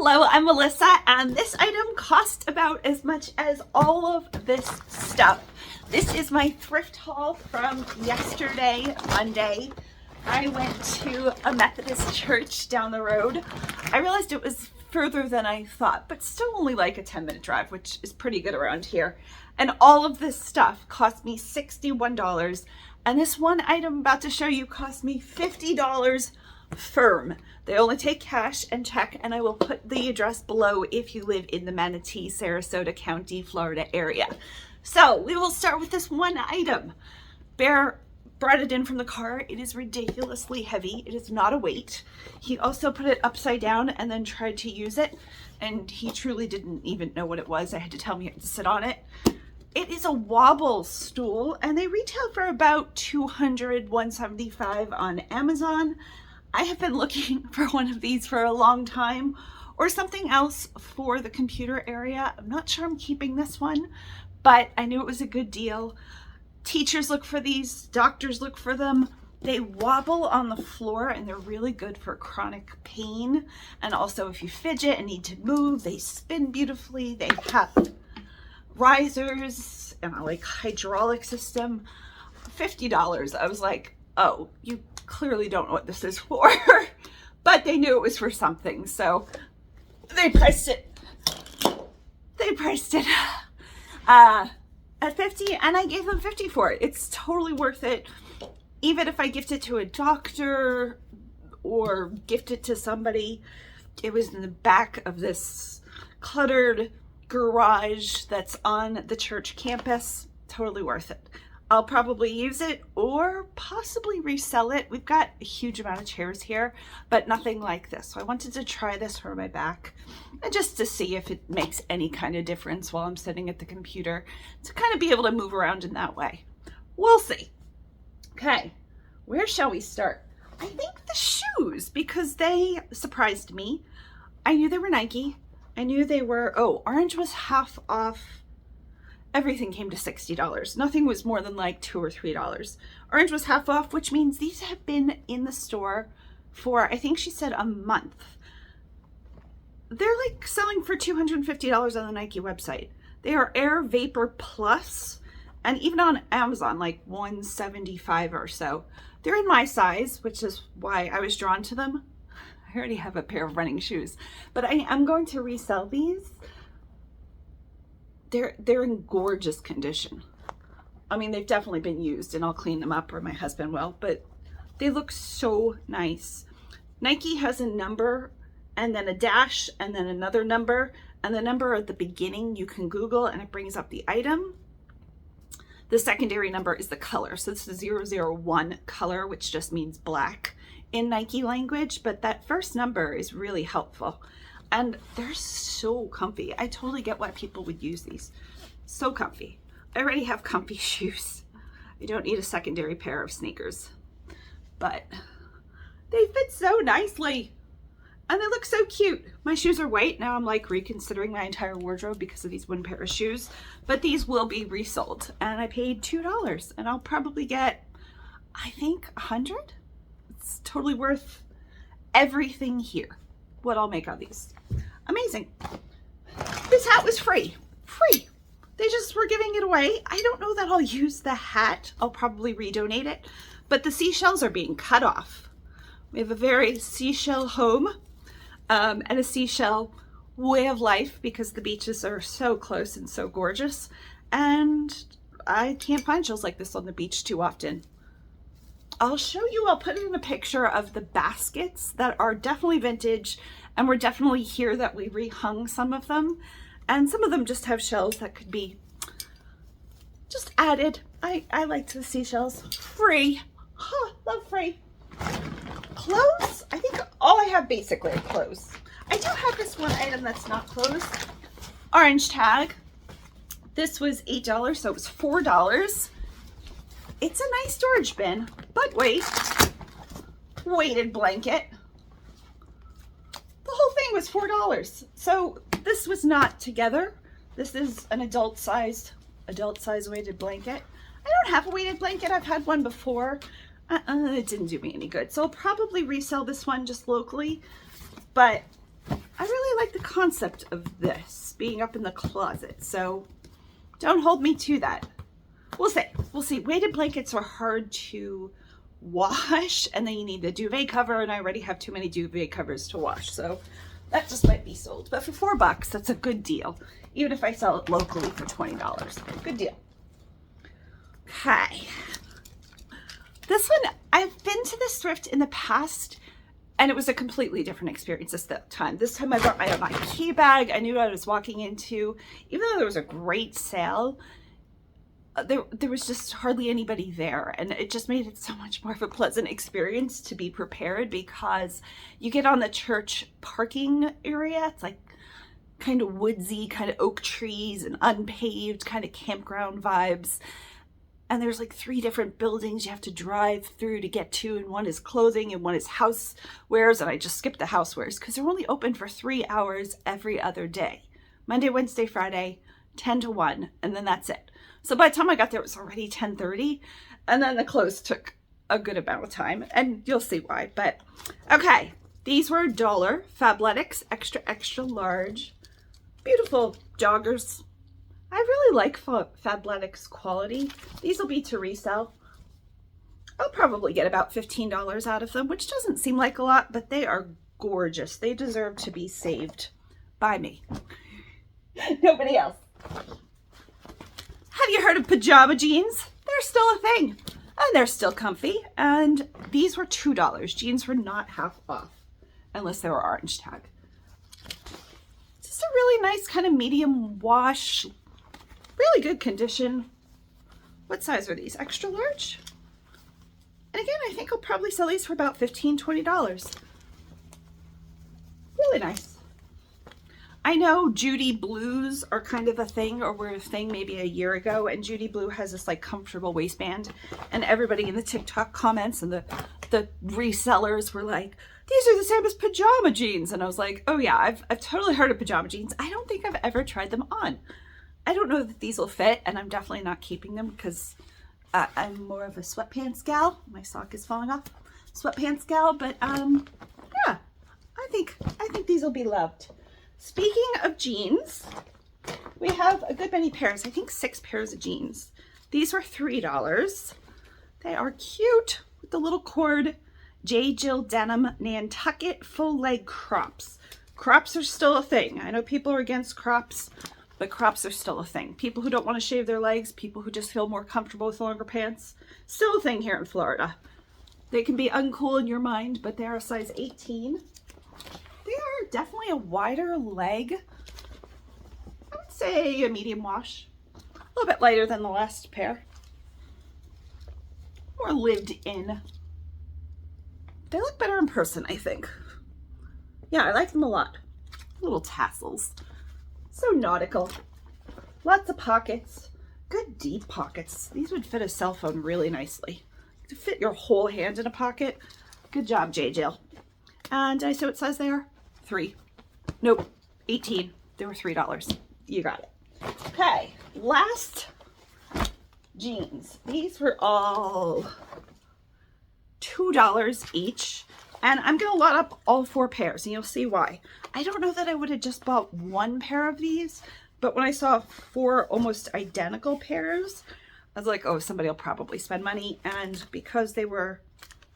Hello, I'm Melissa, and this item cost about as much as all of this stuff. This is my thrift haul from yesterday, Monday. I went to a Methodist church down the road. I realized it was further than I thought, but still only like a 10-minute drive, which is pretty good around here. And all of this stuff cost me $61. And this one item I'm about to show you cost me $50 firm. They only take cash and check, and I will put the address below if you live in the Manatee, Sarasota County, Florida area. So we will start with this one item. Bear brought it in from the car. It is ridiculously heavy. It is not a weight. He also put it upside down and then tried to use it, and he truly didn't even know what it was. I had to tell him he had to sit on it. It is a wobble stool, and they retail for about $200, $175 on Amazon. I have been looking for one of these for a long time, or something else for the computer area. I'm not sure I'm keeping this one, but I knew it was a good deal. Teachers look for these, doctors look for them. They wobble on the floor, and they're really good for chronic pain. And also if you fidget and need to move, they spin beautifully. They have risers and a like hydraulic system. $50. I was like, oh, you clearly don't know what this is for. But they knew it was for something, so they priced it at 50, and I gave them 50 for it. It's totally worth it. Even if I gift it to a doctor or gift it to somebody. It was in the back of this cluttered garage that's on the church campus. Totally worth it. I'll probably use it or possibly resell it. We've got a huge amount of chairs here, but nothing like this. So I wanted to try this for my back and just to see if it makes any kind of difference while I'm sitting at the computer, to kind of be able to move around in that way. We'll see. Okay, where shall we start? I think the shoes, because they surprised me. I knew they were Nike. I knew they were, orange was half off. Everything came to $60. Nothing was more than like $2 or $3. Orange was half off, which means these have been in the store for, I think she said, a month. They're like selling for $250 on the Nike website. They are Air Vapor Plus, and even on Amazon, like $175 or so. They're in my size, which is why I was drawn to them. I already have a pair of running shoes, but I am going to resell these. They're in gorgeous condition. I mean, they've definitely been used, and I'll clean them up, or my husband will, but they look so nice. Nike has a number and then a dash and then another number, and the number at the beginning you can Google and it brings up the item. The secondary number is the color. So this is 001 color, which just means black in Nike language, but that first number is really helpful. And they're so comfy. I totally get why people would use these. So comfy. I already have comfy shoes. I don't need a secondary pair of sneakers. But they fit so nicely. And they look so cute. My shoes are white. Now I'm like reconsidering my entire wardrobe because of these one pair of shoes. But these will be resold. And I paid $2. And I'll probably get, I think, 100. It's totally worth everything here. What I'll make on these. Amazing. This hat was free. They just were giving it away. I don't know that I'll use the hat. I'll probably redonate it, but the seashells are being cut off. We have a very seashell home and a seashell way of life because the beaches are so close and so gorgeous, and I can't find shells like this on the beach too often. I'll show you, I'll put in a picture of the baskets that are definitely vintage, and we're definitely here that we rehung some of them, and some of them just have shells that could be just added. I liked the seashells. Free. Love free. Clothes? I think all I have basically are clothes. I do have this one item that's not clothes. Orange tag. This was $8, so it was $4. It's a nice storage bin, but wait, weighted blanket. The whole thing was $4. So this was not together. This is an adult size weighted blanket. I don't have a weighted blanket. I've had one before. It didn't do me any good. So I'll probably resell this one just locally, but I really like the concept of this being up in the closet. So don't hold me to that. We'll see. We'll see. Weighted blankets are hard to wash, and then you need the duvet cover, and I already have too many duvet covers to wash. So that just might be sold. But for $4, that's a good deal. Even if I sell it locally for $20. Good deal. Okay. This one, I've been to this thrift in the past, and it was a completely different experience this time. This time I brought my own IKEA bag. I knew what I was walking into. Even though there was a great sale, there was just hardly anybody there, and it just made it so much more of a pleasant experience to be prepared, because you get on the church parking area. It's like kind of woodsy, kind of oak trees and unpaved, kind of campground vibes. And there's like 3 different buildings you have to drive through to get to, and one is clothing and one is housewares, and I just skipped the housewares because they're only open for 3 hours every other day. Monday, Wednesday, Friday, 10 to 1, and then that's it. So by the time I got there, it was already 10:30, and then the clothes took a good amount of time, and you'll see why. But okay, these were $1. Fabletics, extra, extra large. Beautiful joggers. I really like Fabletics quality. These will be to resell. I'll probably get about $15 out of them, which doesn't seem like a lot, but they are gorgeous. They deserve to be saved by me. Nobody else. Have you heard of pajama jeans? They're still a thing, and they're still comfy, and these were $2. Jeans were not half off, unless they were orange tag. Just a really nice kind of medium wash, really good condition. What size are these? Extra large? And again, I think I'll probably sell these for about $15, $20. Really nice. I know Judy blues are kind of a thing, or were a thing maybe a year ago, and Judy blue has this like comfortable waistband, and everybody in the TikTok comments and the resellers were like, these are the same as pajama jeans. And I was like, oh yeah, I've totally heard of pajama jeans. I don't think I've ever tried them on. I don't know that these will fit, and I'm definitely not keeping them because I'm more of a sweatpants gal. My sock is falling off. Sweatpants gal, but yeah, I think these will be loved. Speaking of jeans, we have a good many pairs. I think 6 pairs of jeans. These were $3. They are cute with the little cord. J. Jill denim Nantucket full leg crops. Crops are still a thing. I know people are against crops, but crops are still a thing. People who don't want to shave their legs, people who just feel more comfortable with longer pants, still a thing here in Florida. They can be uncool in your mind, but they are a size 18. They are definitely a wider leg. I would say a medium wash. A little bit lighter than the last pair. More lived in. They look better in person, I think. Yeah, I like them a lot. Little tassels. So nautical. Lots of pockets. Good deep pockets. These would fit a cell phone really nicely. To fit your whole hand in a pocket. Good job, J. Jill. And I say what size they are? 3. Nope, 18. They were $3. You got it. Okay, last jeans. These were all $2 each. And I'm going to lot up all 4 pairs, and you'll see why. I don't know that I would have just bought 1 pair of these, but when I saw 4 almost identical pairs, I was like, oh, somebody will probably spend money. And because they were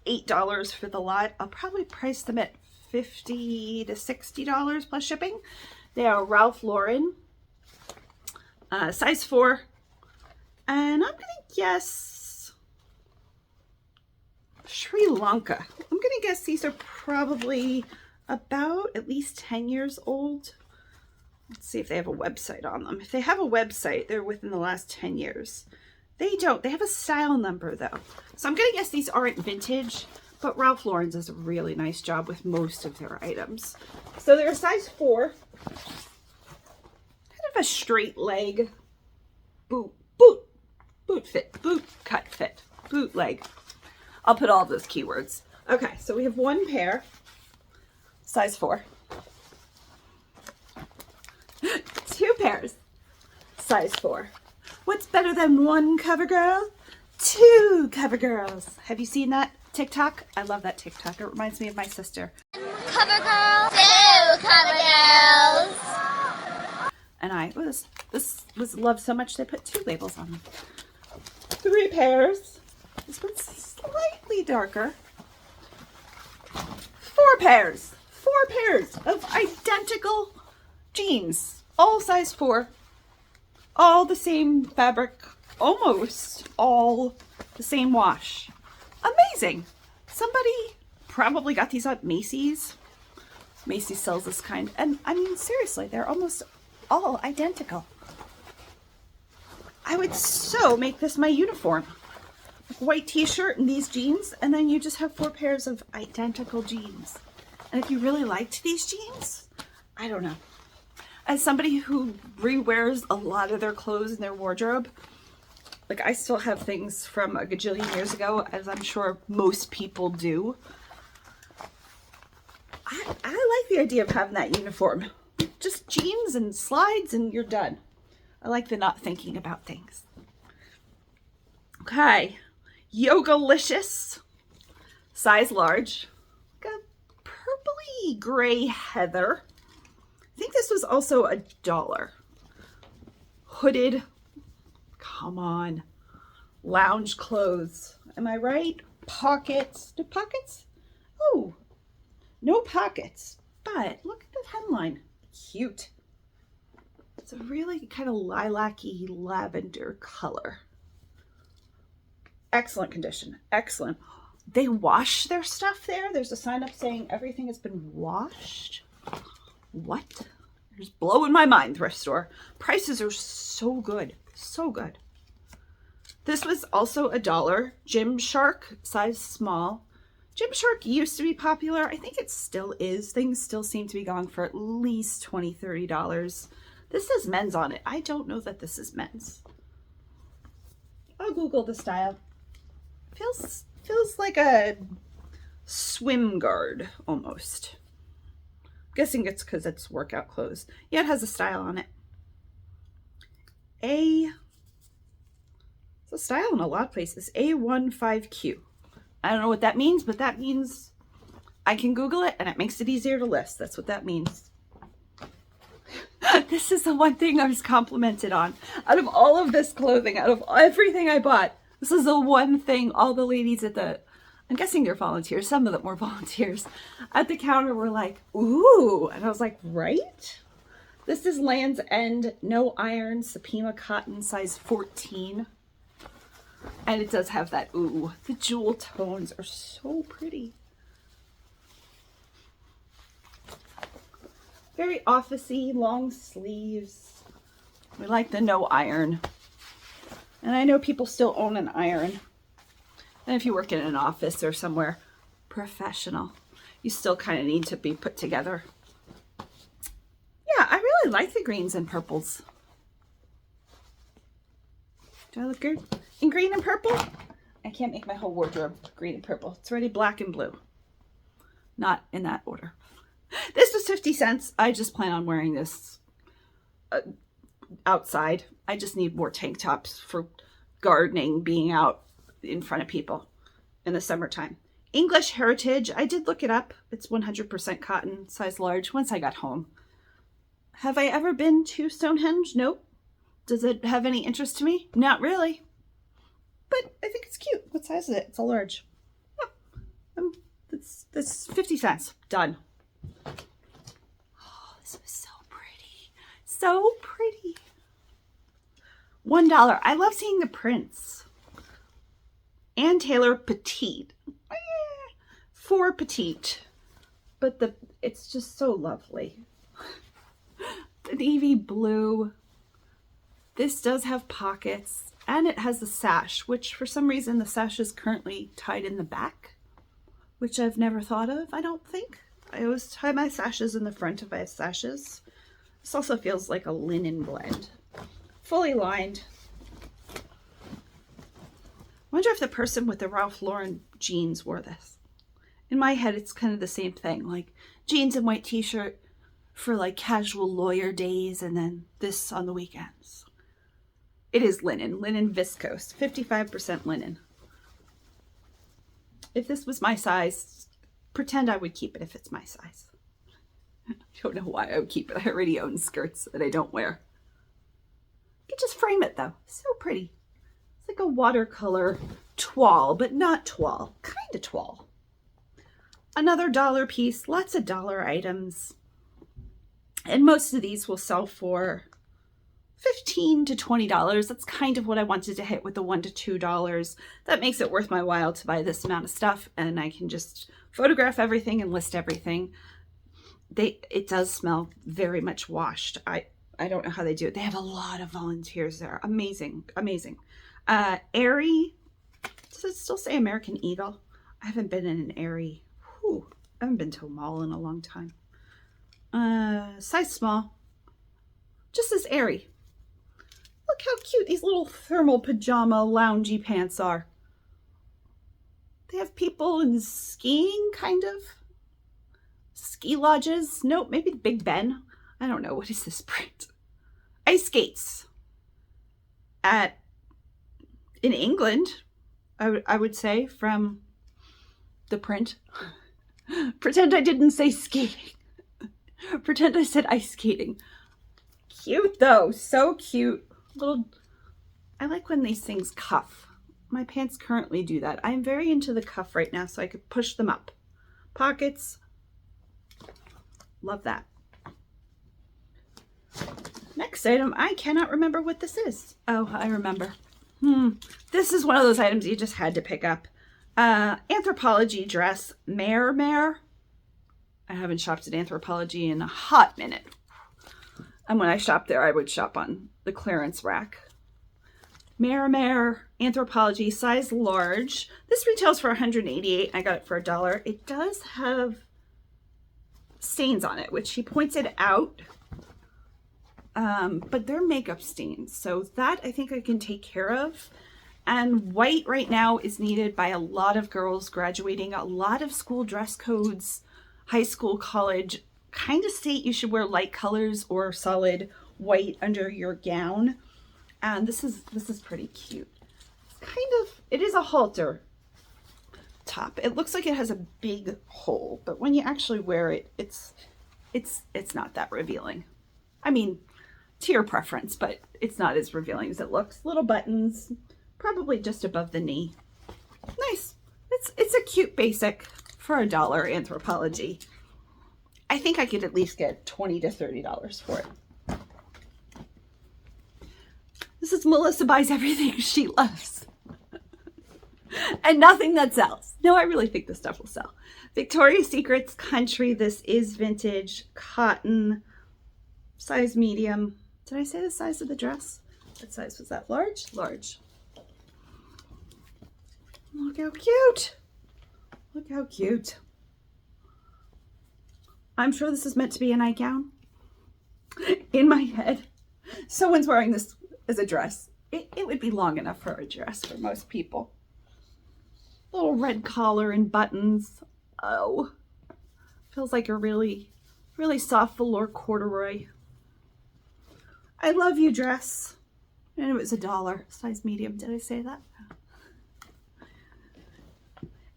$8 for the lot, I'll probably price them at $50 to $60 plus shipping. They are Ralph Lauren, size 4, and I'm gonna guess Sri Lanka. I'm gonna guess these are probably about at least 10 years old. Let's see if they have a website on them. If they have a website, they're within the last 10 years. They don't. They have a style number though. So I'm gonna guess these aren't vintage. But Ralph Lauren does a really nice job with most of their items. So they're a size 4. Kind of a straight leg boot fit, boot cut fit, boot leg. I'll put all those keywords. Okay, so we have 1 pair, size 4. 2 pairs, size 4. What's better than 1 cover girl? 2 cover girls. Have you seen that TikTok? I love that TikTok. It reminds me of my sister. Cover girls. 2 cover girls. my, oh, this was loved so much they put 2 labels on them. 3 pairs. This one's slightly darker. 4 pairs. 4 pairs of identical jeans. All size 4. All the same fabric. Almost all the same wash. Amazing. Somebody probably got these at Macy's. Macy's sells this kind. And I mean, seriously, they're almost all identical. I would so make this my uniform. White t-shirt and these jeans, and then you just have 4 pairs of identical jeans. And if you really liked these jeans, I don't know. As somebody who rewears a lot of their clothes in their wardrobe, like I still have things from a gajillion years ago, as I'm sure most people do. I like the idea of having that uniform. Just jeans and slides and you're done. I like the not thinking about things. Okay. Yogalicious. Size large. Like a purpley gray heather. I think this was also $1. Hooded. Come on. Lounge clothes. Am I right? Pockets. Do pockets? Oh, no pockets. But look at the hemline. Cute. It's a really kind of lilac-y lavender color. Excellent condition. Excellent. They wash their stuff there. There's a sign up saying everything has been washed. What? You're just blowing my mind, thrift store. Prices are so good. So good. This was also $1. Gymshark, size small. Gymshark used to be popular. I think it still is. Things still seem to be going for at least $20, $30. This says men's on it. I don't know that this is men's. I'll Google the style. Feels like a swim guard almost. I'm guessing it's because it's workout clothes. Yeah, it has a style on it. It's a style in a lot of places. A15Q. I don't know what that means, but that means I can Google it and it makes it easier to list. That's what that means. This is the one thing I was complimented on. Out of all of this clothing, out of everything I bought, this is the one thing all the ladies at the, I'm guessing they're volunteers, some of them were volunteers, at the counter were like, ooh. And I was like, right? This is Land's End, no iron, Supima cotton, size 14. And it does have that, ooh, the jewel tones are so pretty. Very officey, long sleeves. We like the no iron. And I know people still own an iron. And if you work in an office or somewhere professional, you still kind of need to be put together. Yeah, I really like the greens and purples. Do I look good in green and purple? I can't make my whole wardrobe green and purple. It's already black and blue. Not in that order. This was 50 cents. I just plan on wearing this outside. I just need more tank tops for gardening, being out in front of people in the summertime. English Heritage. I did look it up. It's 100% cotton, size large, once I got home. Have I ever been to Stonehenge? Nope. Does it have any interest to me? Not really. But I think it's cute. What size is it? It's a large. Yeah. That's 50 cents. Done. Oh, this was so pretty. So pretty. $1. I love seeing the prints. Ann Taylor Petite. For petite. But it's just so lovely. The navy blue. This does have pockets. And it has a sash, which for some reason the sash is currently tied in the back. Which I've never thought of, I don't think. I always tie my sashes in the front if I have sashes. This also feels like a linen blend. Fully lined. Wonder if the person with the Ralph Lauren jeans wore this. In my head, it's kind of the same thing. Like jeans and white t-shirt for like casual lawyer days and then this on the weekends. It is linen viscose, 55% linen. If this was my size, pretend I would keep it if it's my size. I don't know why I would keep it. I already own skirts that I don't wear. You could just frame it though. So pretty. It's like a watercolor toile, but not toile. Kind of toile. Another dollar piece. Lots of dollar items. And most of these will sell for $15 to $20. That's kind of what I wanted to hit with the $1 to $2. That makes it worth my while to buy this amount of stuff, and I can just photograph everything and list everything. It does smell very much washed. I don't know how they do it. They have a lot of volunteers there. Amazing, amazing. Aerie. Does it still say American Eagle? I haven't been in an Aerie. Whew, I haven't been to a mall in a long time. Size small. Just as Aerie. Look how cute these little thermal pajama loungy pants are. They have people in skiing, kind of. Ski lodges. Nope, maybe Big Ben. I don't know. What is this print? Ice skates. In England, I would say, from the print. Pretend I didn't say skating. Pretend I said ice skating. Cute though, so cute. I like when these things cuff. My pants currently do that. I'm very into the cuff right now, so I could push them up. Pockets. Love that. Next item, I cannot remember what this is. Oh, I remember. This is one of those items you just had to pick up. Anthropology dress, Mare. I haven't shopped at Anthropology in a hot minute. And when I shop there, I would shop on the clearance rack. Mare, Anthropology, size large. This retails for $188. I got it for $1. It does have stains on it, which she pointed out. But they're makeup stains. So that I think I can take care of. And white right now is needed by a lot of girls graduating, a lot of school dress codes, high school, college, kind of state you should wear light colors or solid white under your gown. And this is pretty cute. It is a halter top. It looks like it has a big hole, but when you actually wear it, it's not that revealing. I mean, to your preference, but it's not as revealing as it looks. Little buttons, probably just above the knee. Nice. It's a cute basic for $1, Anthropology. I think I could at least get $20 to $30 for it. This is Melissa buys everything she loves. And nothing that sells. No, I really think this stuff will sell. Victoria's Secret's Country. This is vintage cotton, size medium. Did I say the size of the dress? What size was that? Large? Large. Look how cute. Look how cute. I'm sure this is meant to be a nightgown. In my head, someone's wearing this as a dress. It would be long enough for a dress for most people. Little red collar and buttons. Oh, feels like a really, really soft velour corduroy. I love you dress. And it was $1, size medium. Did I say that?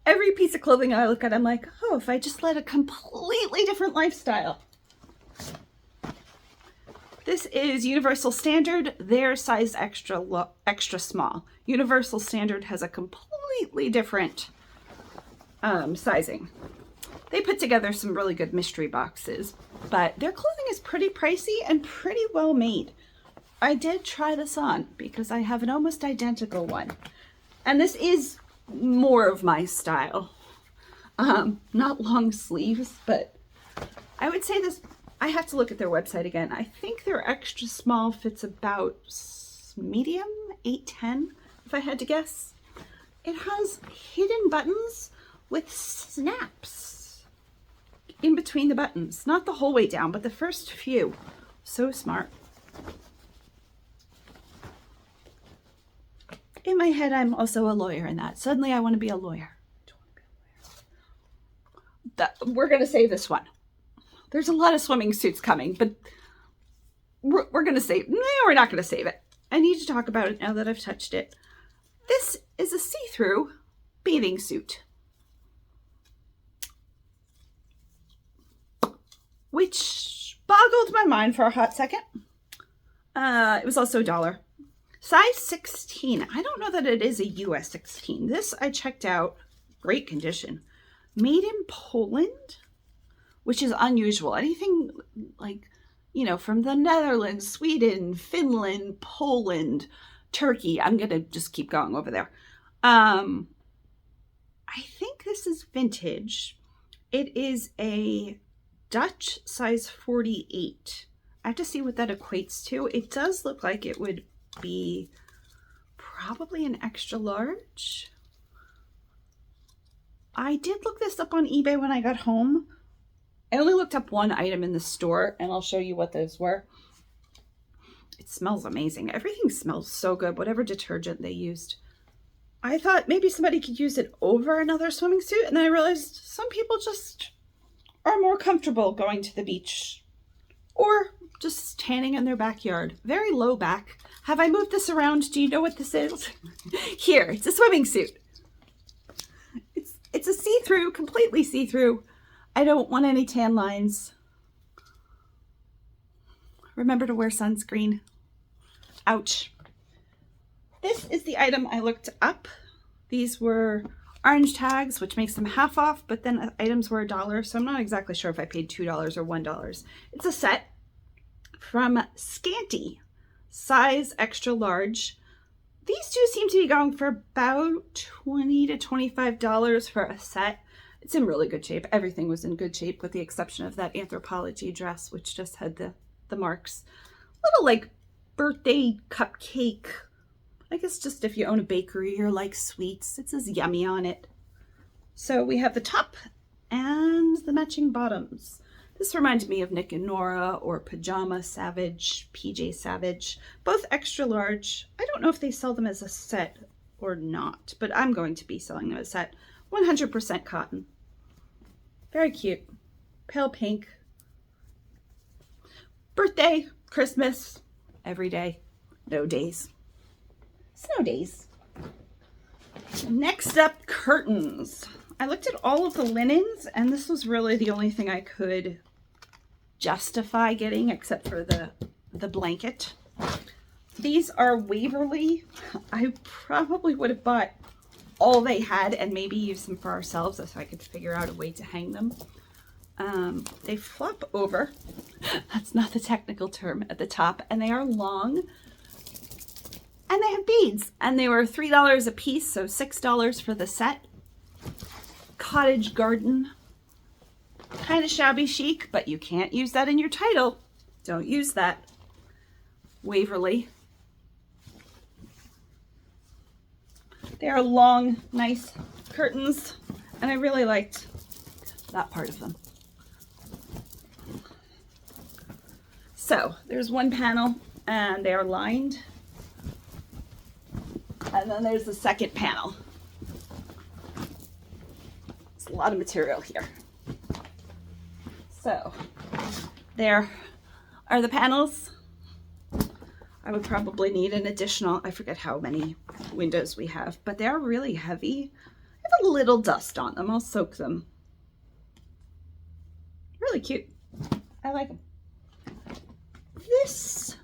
Every piece of clothing I look at, I'm like, oh, if I just led a completely different lifestyle. This is Universal Standard. Their size extra small. Universal Standard has a completely different sizing. They put together some really good mystery boxes, but their clothing is pretty pricey and pretty well made. I did try this on because I have an almost identical one. And this is more of my style. Not long sleeves, but I would say this, I have to look at their website again. I think their extra small fits about medium, 8-10, if I had to guess. It has hidden buttons with snaps in between the buttons. Not the whole way down, but the first few. So smart. In my head, I'm also a lawyer in that. Suddenly I want to be a lawyer. We're going to save this one. There's a lot of swimming suits coming, but we're going to save. No, we're not going to save it. I need to talk about it now that I've touched it. This is a see-through bathing suit, which boggled my mind for a hot second. It was also $1. Size 16. I don't know that it is a US 16. This I checked out. Great condition. Made in Poland, which is unusual. Anything like, you know, from the Netherlands, Sweden, Finland, Poland, Turkey. I'm going to just keep going over there. I think this is vintage. It is a Dutch size 48. I have to see what that equates to. It does look like it would be probably an extra large. I did look this up on eBay when I got home. I only looked up one item in the store, and I'll show you what those were. It smells amazing. Everything smells so good, whatever detergent they used. I thought maybe somebody could use it over another swimming suit, and then I realized some people just are more comfortable going to the beach or just tanning in their backyard. Very low back. Have I moved this around? Do you know what this is? Here, it's a swimming suit. It's a see-through, completely see-through. I don't want any tan lines. Remember to wear sunscreen. Ouch. This is the item I looked up. These were orange tags, which makes them half off, but then items were $1, so I'm not exactly sure if I paid $2 or $1. It's a set from Scanty, size extra large. These two seem to be going for about $20 to $25 for a set. It's in really good shape. Everything was in good shape with the exception of that Anthropology dress, which just had the marks. Little like birthday cupcake. I guess just if you own a bakery or like sweets, it says yummy on it. So we have the top and the matching bottoms. This reminded me of Nick and Nora or Pajama Savage, PJ Savage, both extra large. I don't know if they sell them as a set or not, but I'm going to be selling them as a set. 100% cotton. Very cute. Pale pink. Birthday, Christmas, every day, no days. Snow days. Next up, curtains. I looked at all of the linens, and this was really the only thing I could justify getting except for the blanket. These are Waverly. I probably would have bought all they had and maybe use them for ourselves if I could figure out a way to hang them. They flop over. That's not the technical term at the top. And they are long. And they have beads. And they were $3 a piece, so $6 for the set. Cottage garden. Kind of shabby chic, but you can't use that in your title. Don't use that. Waverly. They are long, nice curtains, and I really liked that part of them. So there's one panel, and they are lined. And then there's the second panel. It's a lot of material here. So there are the panels. I would probably need an additional, I forget how many windows we have, but they're really heavy. I have a little dust on them. I'll soak them. Really cute. I like them. This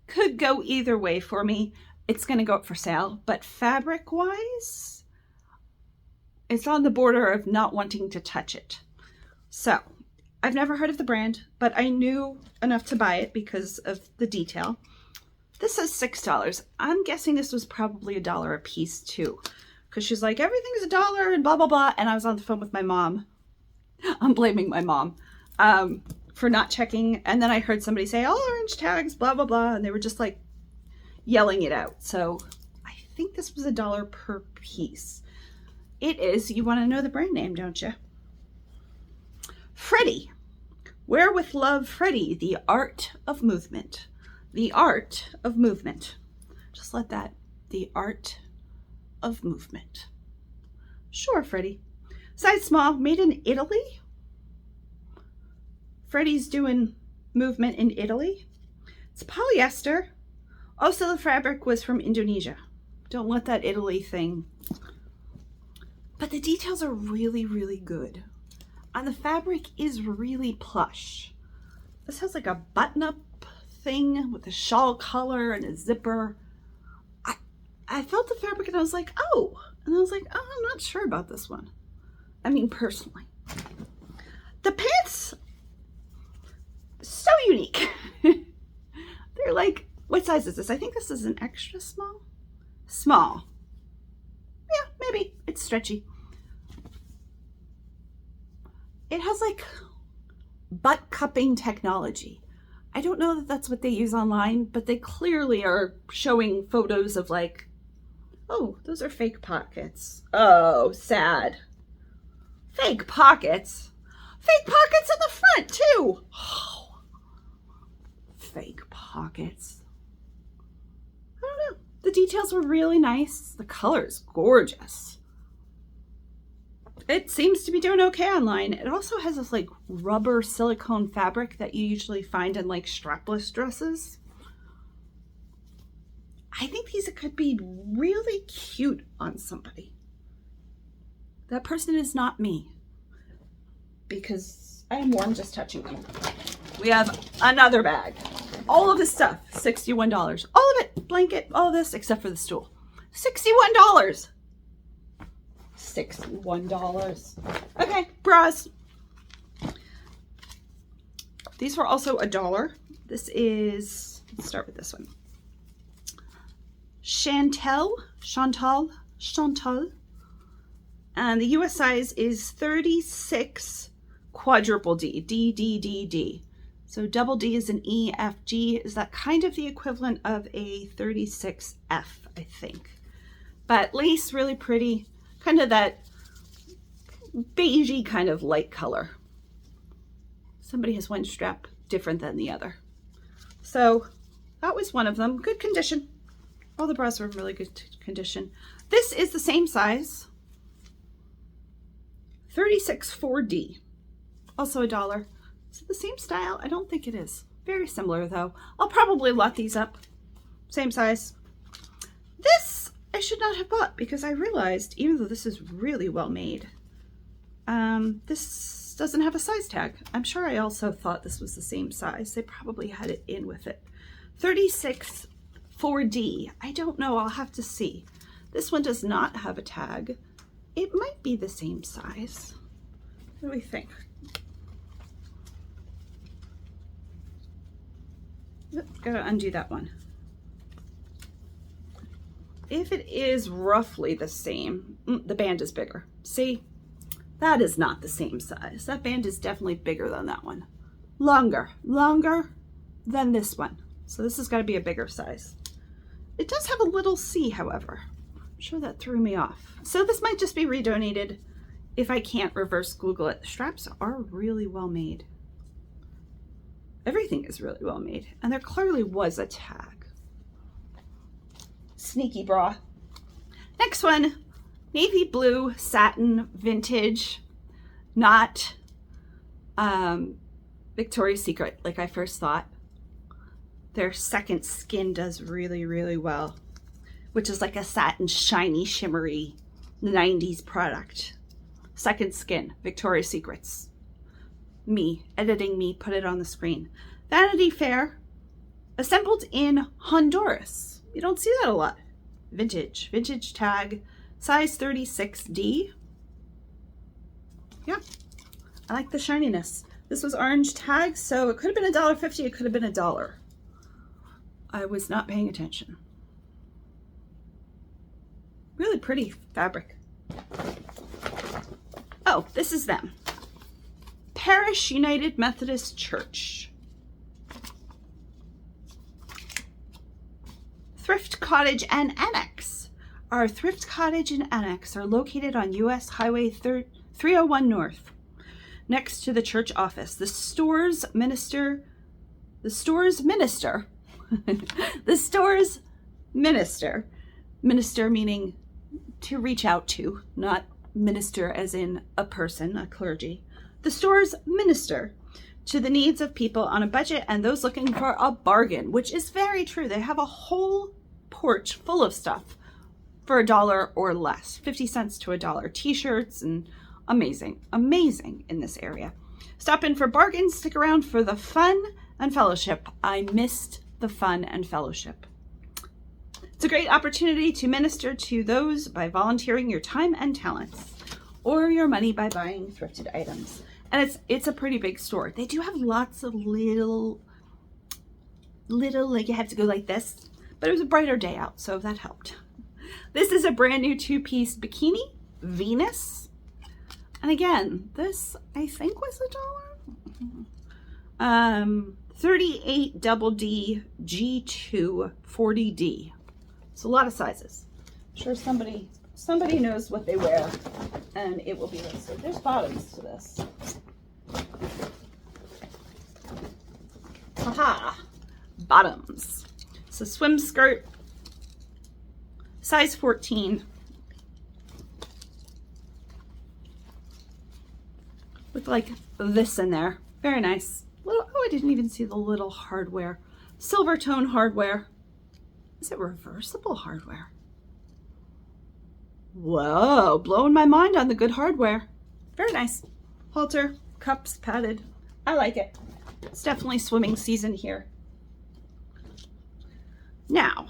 could go either way for me. It's going to go up for sale, but fabric-wise, it's on the border of not wanting to touch it. So, I've never heard of the brand, but I knew enough to buy it because of the detail. This is $6. I'm guessing this was probably $1 a piece too, because she's like, everything's $1 and blah, blah, blah. And I was on the phone with my mom. I'm blaming my mom for not checking. And then I heard somebody say, all orange tags, blah, blah, blah. And they were just like yelling it out. So I think this was $1 per piece. It is. You want to know the brand name, don't you? Freddie. Wear with Love, Freddie. The art of movement. The art of movement. Just let that. The art of movement. Sure, Freddie. Size small, made in Italy. Freddie's doing movement in Italy. It's polyester. Also, the fabric was from Indonesia. Don't let that Italy thing. But the details are really, really good. And the fabric is really plush. This has like a button-up thing with a shawl collar and a zipper. I felt the fabric and I was like, oh. And I was like, oh, I'm not sure about this one. I mean, personally. The pants, so unique. They're like, what size is this? I think this is an extra small. Small. Yeah, maybe. It's stretchy. It has like butt cupping technology. I don't know that that's what they use online, but they clearly are showing photos of like, oh, those are fake pockets. Oh, sad. Fake pockets. Fake pockets in the front too. Oh, fake pockets. I don't know. The details were really nice. The color is gorgeous. It seems to be doing okay online. It also has this like rubber silicone fabric that you usually find in like strapless dresses. I think these could be really cute on somebody. That person is not me, because I am warm just touching them. We have another bag. All of this stuff, $61. All of it, blanket, all of this, except for the stool. $61. $61. Okay, bras. These were also $1. This is, let's start with this one. Chantal. And the US size is 36 quadruple D, D. So double D is an E, F, G. Is that kind of the equivalent of a 36F, I think. But lace, really pretty. Kind of that beigey kind of light color. Somebody has one strap different than the other. So that was one of them. Good condition. All the bras were in really good condition. This is the same size. 36 4D. Also $1. Is it the same style? I don't think it is. Very similar though. I'll probably lot these up. Same size. This I should not have bought because I realized, even though this is really well made, this doesn't have a size tag. I'm sure I also thought this was the same size. They probably had it in with it. 36 4D. I don't know. I'll have to see. This one does not have a tag. It might be the same size. What do we think? Gotta undo that one. If it is roughly the same, the band is bigger. See, that is not the same size. That band is definitely bigger than that one. Longer than this one. So this has got to be a bigger size. It does have a little C, however. I'm sure that threw me off. So this might just be redonated if I can't reverse Google it. The straps are really well made. Everything is really well made. And there clearly was a tag. Sneaky bra. Next one, navy blue satin vintage, not Victoria's Secret like I first thought. Their Second Skin does really, really well, which is like a satin, shiny, shimmery 90s product. Second Skin, Victoria's Secrets. Me, editing me, put it on the screen. Vanity Fair, assembled in Honduras. You don't see that a lot. Vintage tag, size 36D. Yeah, I like the shininess. This was orange tag, so it could have been $1.50, it could have been $1. I was not paying attention. Really pretty fabric. Oh, this is them. Parish United Methodist Church. Thrift Cottage and Annex. Our Thrift Cottage and Annex are located on US Highway 301 North, next to the church office. The store's minister meaning to reach out to, not minister as in a person, a clergy. The store's minister to the needs of people on a budget and those looking for a bargain, which is very true. They have a whole porch full of stuff for $1 or less, 50 cents to $1. T-shirts and amazing in this area. Stop in for bargains, stick around for the fun, and fellowship. I missed the fun and fellowship. It's a great opportunity to minister to those by volunteering your time and talents, or your money by buying thrifted items. And it's a pretty big store. They do have lots of little, like you have to go like this, but it was a brighter day out, so that helped. This is a brand new 2-piece bikini, Venus. And again, this I think was $1. 38 double D G2 40D. It's a lot of sizes. I'm sure somebody knows what they wear, and it will be listed. There's bottoms to this. Haha, bottoms. So swim skirt, size 14, with like this in there. Very nice. Oh, I didn't even see the little hardware. Silver tone hardware. Is it reversible hardware? Whoa, blowing my mind on the good hardware. Very nice. Halter, cups, padded. I like it. It's definitely swimming season here. Now,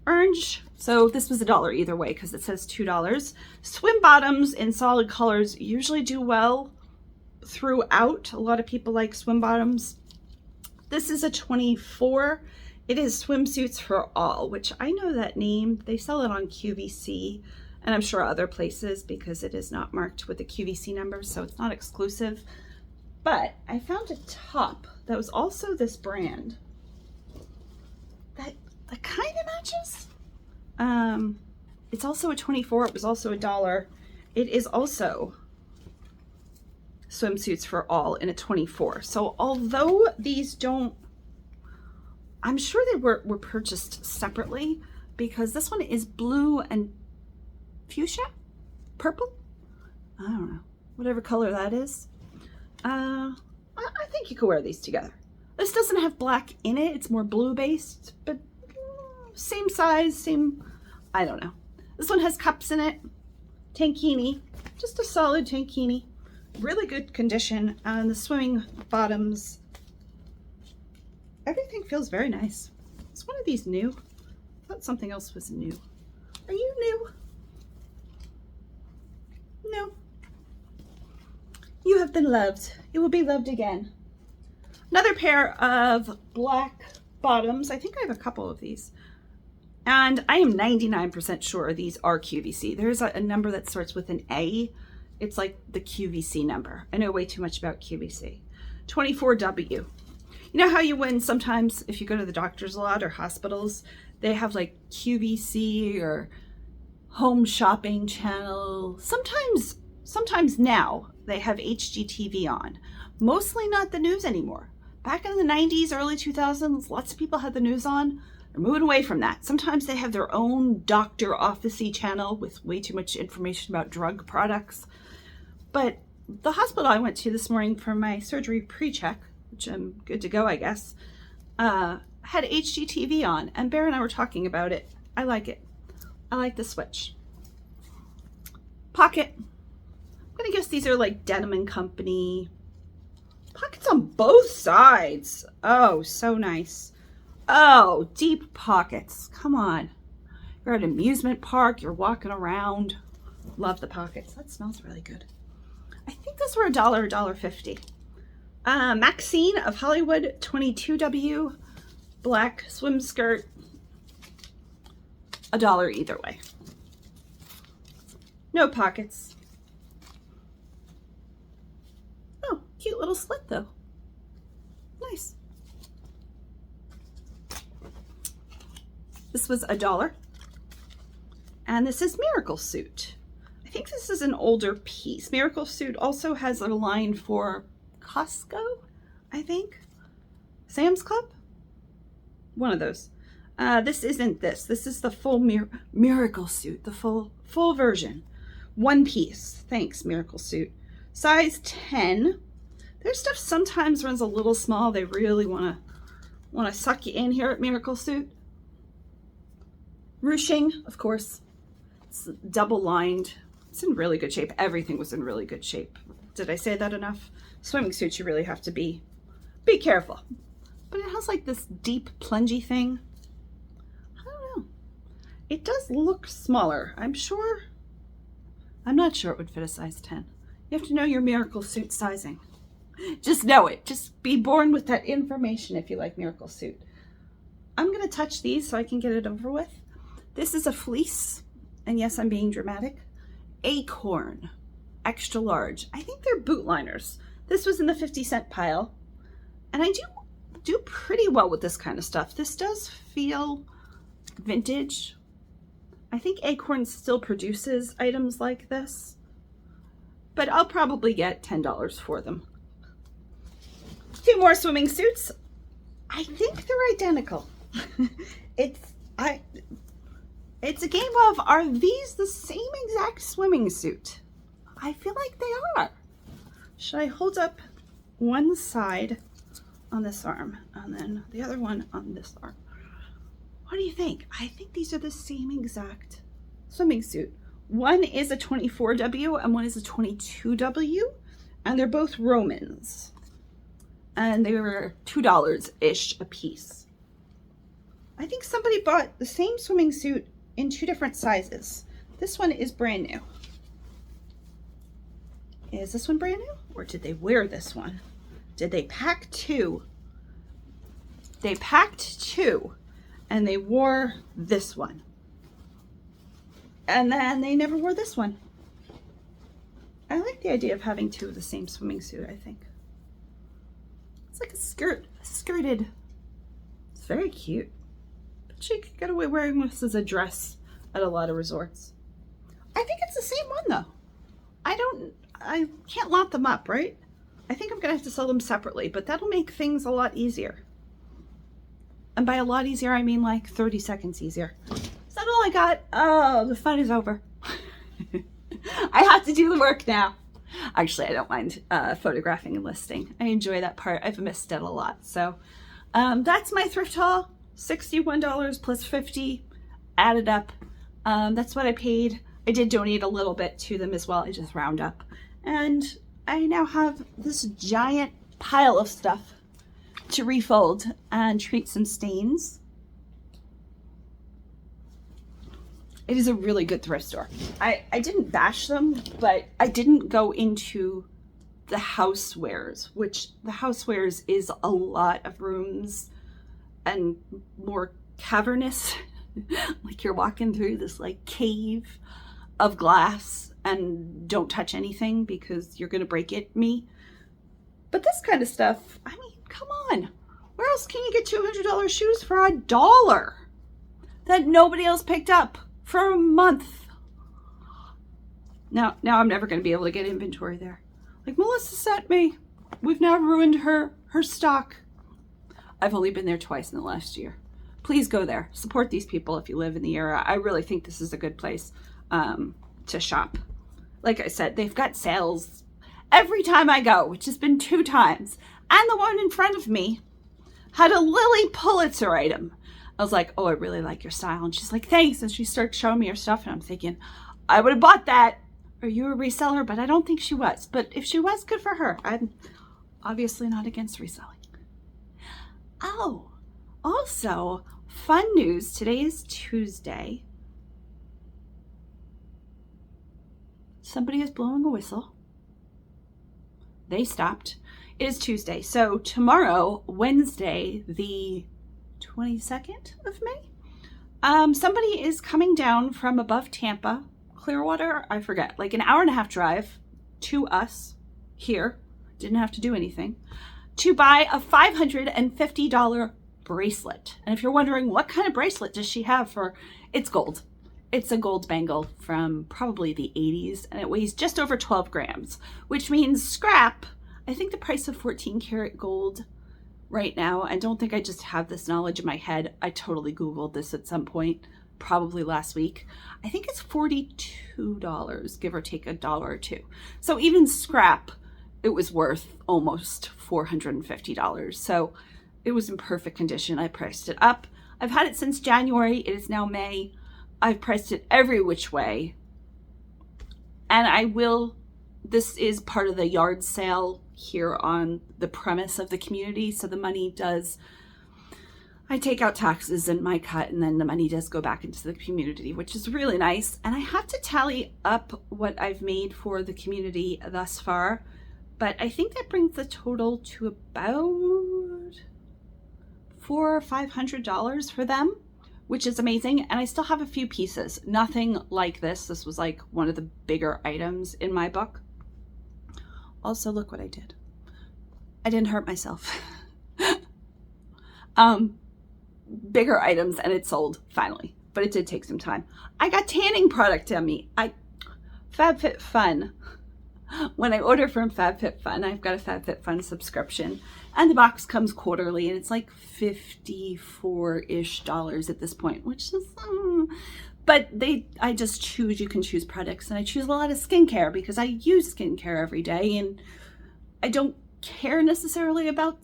orange. So this was $1 either way because it says $2. Swim bottoms in solid colors usually do well throughout. A lot of people like swim bottoms. This is a 24. It is Swimsuits for All, which I know that name. They sell it on QVC and I'm sure other places because it is not marked with the QVC number, so it's not exclusive. But I found a top that was also this brand that kind of matches. It's also a 24. It was also $1. It is also Swimsuits for All in a 24. So although these don't, I'm sure they were purchased separately because this one is blue and fuchsia, purple. I don't know, whatever color that is. I think you could wear these together. This doesn't have black in it. It's more blue based, but same size, same, I don't know. This one has cups in it. Tankini, just a solid tankini. Really good condition. And the swimming bottoms, everything feels very nice. Is one of these new? I thought something else was new. Are you new? No. You have been loved. You will be loved again. Another pair of black bottoms. I think I have a couple of these. And I am 99% sure these are QVC. There's a number that starts with an A. It's like the QVC number. I know way too much about QVC. 24W. You know how you win sometimes if you go to the doctors a lot or hospitals, they have like QVC or home shopping channel. Sometimes now they have HGTV on. Mostly not the news anymore. Back in the 90s, early 2000s, lots of people had the news on. They're moving away from that. Sometimes they have their own doctor office-y channel with way too much information about drug products. But the hospital I went to this morning for my surgery pre-check, which I'm good to go, I guess, had HGTV on, and Bear and I were talking about it. I like it. I like the switch. Pocket. I'm gonna guess these are like Denim & Company. Pockets on both sides. Oh, so nice. Oh, deep pockets. Come on. You're at an amusement park. You're walking around. Love the pockets. That smells really good. I think those were $1, $1.50. Maxine of Hollywood, 22W. Black swim skirt. $1 either way. No pockets. Oh, cute little slit though. Nice. This was $1. And this is Miracle Suit. I think this is an older piece. Miracle Suit also has a line for Costco, I think. Sam's Club? One of those. This isn't this. This is the full Miracle Suit, the full version. One piece. Thanks, Miracle Suit. Size 10. Their stuff sometimes runs a little small. They really want to suck you in here at Miracle Suit. Ruching, of course. It's double lined. It's in really good shape. Everything was in really good shape. Did I say that enough? Swimming suits, you really have to be Be careful. But it has like this deep plungy thing. I don't know. It does look smaller. I'm not sure it would fit a size 10. You have to know your miracle suit sizing. Just know it. Just be born with that information if you like miracle suit. I'm going to touch these so I can get it over with. This is a fleece. And yes, I'm being dramatic. Acorn. Extra large. I think they're boot liners. This was in the 50-cent pile. And I do pretty well with this kind of stuff. This does feel vintage. I think Acorn still produces items like this. But I'll probably get $10 for them. 2 more swimming suits. I think they're identical. It's a game of, are these the same exact swimming suit? I feel like they are. Should I hold up one side on this arm and then the other one on this arm? What do you think? I think these are the same exact swimming suit. One is a 24W and one is a 22W, and they're both Romans. And they were $2-ish a piece. I think somebody bought the same swimming suit in 2 different sizes. This one is brand new. Is this one brand new? Or did they wear this one? Did they pack 2? They packed 2 and they wore this one. And then they never wore this one. I like the idea of having 2 of the same swimming suit, I think. It's like a skirted. It's very cute. But you could get away wearing this as a dress at a lot of resorts. I think it's the same one though. I can't lot them up, right? I think I'm gonna have to sell them separately, but that'll make things a lot easier. And by a lot easier, I mean like 30 seconds easier. Is that all I got? Oh, the fun is over. I have to do the work now. Actually, I don't mind photographing and listing. I enjoy that part. I've missed it a lot. So that's my thrift haul. $61 plus $50 added up. That's what I paid. I did donate a little bit to them as well. I just round up. And I now have this giant pile of stuff to refold and treat some stains. It is a really good thrift store. I didn't bash them, but I didn't go into the housewares, which the housewares is a lot of rooms and more cavernous. Like you're walking through this like cave of glass and don't touch anything because you're gonna break it, me. But this kind of stuff, I mean, come on. Where else can you get $200 shoes for $1 that nobody else picked up for a month? Now I'm never gonna be able to get inventory there. Like Melissa sent me. We've now ruined her stock. I've only been there twice in the last year. Please go there. Support these people if you live in the area. I really think this is a good place to shop. Like I said, they've got sales every time I go, which has been 2 times. And the one in front of me had a Lily Pulitzer item. I was like, oh, I really like your style. And she's like, thanks. And she starts showing me her stuff. And I'm thinking, I would have bought that. Are you a reseller? But I don't think she was. But if she was, good for her. I'm obviously not against reselling. Oh, also, fun news. Today is Tuesday. Somebody is blowing a whistle. They stopped. It is Tuesday. So tomorrow, Wednesday, the 22nd of May, somebody is coming down from above Tampa, Clearwater, I forget, like an hour and a half drive to us here. Didn't have to do anything. To buy a $550 bracelet. And if you're wondering what kind of bracelet does she have for, it's gold. It's a gold bangle from probably the 80s, and it weighs just over 12 grams, which means scrap. I think the price of 14 karat gold right now, I don't think I just have this knowledge in my head. I totally Googled this at some point, probably last week. I think it's $42, give or take $1 or $2. So even scrap, it was worth almost $450. So it was in perfect condition. I priced it up. I've had it since January. It is now May. I've priced it every which way. And I will, this is part of the yard sale here on the premise of the community. So the money does, I take out taxes and my cut, and then the money does go back into the community, which is really nice. And I have to tally up what I've made for the community thus far, but I think that brings the total to about $400 or $500 for them, which is amazing. And I still have a few pieces, nothing like this. This was like one of the bigger items in my book. Also, look what I did. I didn't hurt myself. Bigger items, and it sold finally, but it did take some time. I got tanning product on me. FabFitFun. When I order from FabFitFun, I've got a FabFitFun subscription, and the box comes quarterly, and it's like $54-ish at this point, which is, but I just choose, you can choose products, and I choose a lot of skincare because I use skincare every day, and I don't care necessarily about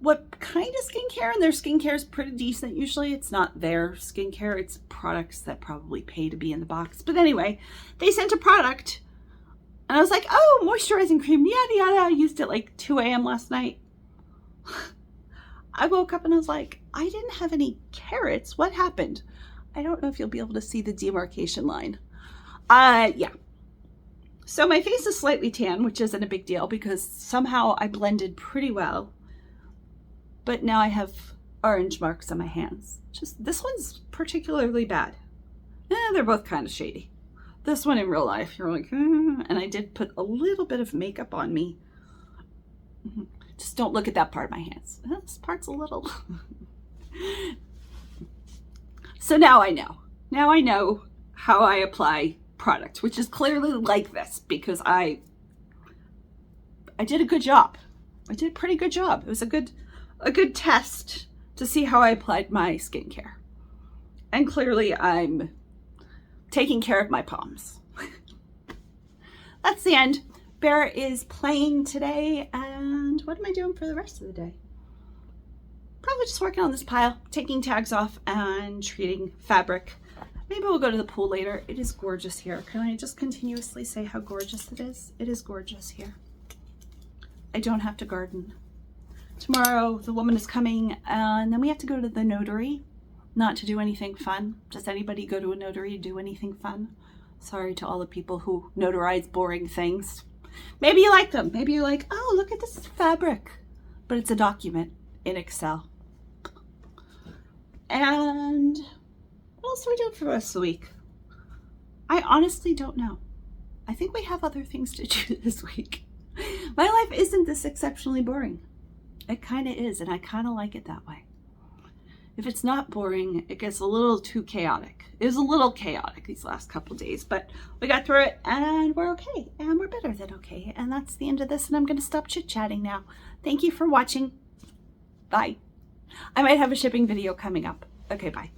what kind of skincare, and their skincare is pretty decent. Usually it's not their skincare, it's products that probably pay to be in the box. But anyway, they sent a product, and I was like, oh, moisturizing cream, yada yada. I used it like 2 a.m. last night. I woke up and I was like, I didn't have any carrots. What happened? I don't know if you'll be able to see the demarcation line. Yeah. So my face is slightly tan, which isn't a big deal because somehow I blended pretty well. But now I have orange marks on my hands. Just this one's particularly bad. They're both kind of shady. This one in real life, you're like, and I did put a little bit of makeup on me. Just don't look at that part of my hands. This part's a little. So now I know. Now I know how I apply product, which is clearly like this because I did a good job. I did a pretty good job. It was a good test to see how I applied my skincare. And clearly I'm taking care of my palms. That's the end. Bear is playing today, and what am I doing for the rest of the day? Probably just working on this pile, taking tags off and treating fabric. Maybe we'll go to the pool later. It is gorgeous here. Can I just continuously say how gorgeous it is? It is gorgeous here. I don't have to garden. Tomorrow the woman is coming, and then we have to go to the notary. Not to do anything fun. Does anybody go to a notary to do anything fun? Sorry to all the people who notarize boring things. Maybe you like them. Maybe you're like, oh, look at this fabric. But it's a document in Excel. And what else are we doing for the rest of the week? I honestly don't know. I think we have other things to do this week. My life isn't this exceptionally boring. It kind of is, and I kind of like it that way. If it's not boring, it gets a little too chaotic. It was a little chaotic these last couple days, but we got through it, and we're okay, and we're better than okay. And that's the end of this, and I'm going to stop chit-chatting now. Thank you for watching. Bye. I might have a shipping video coming up. Okay, bye.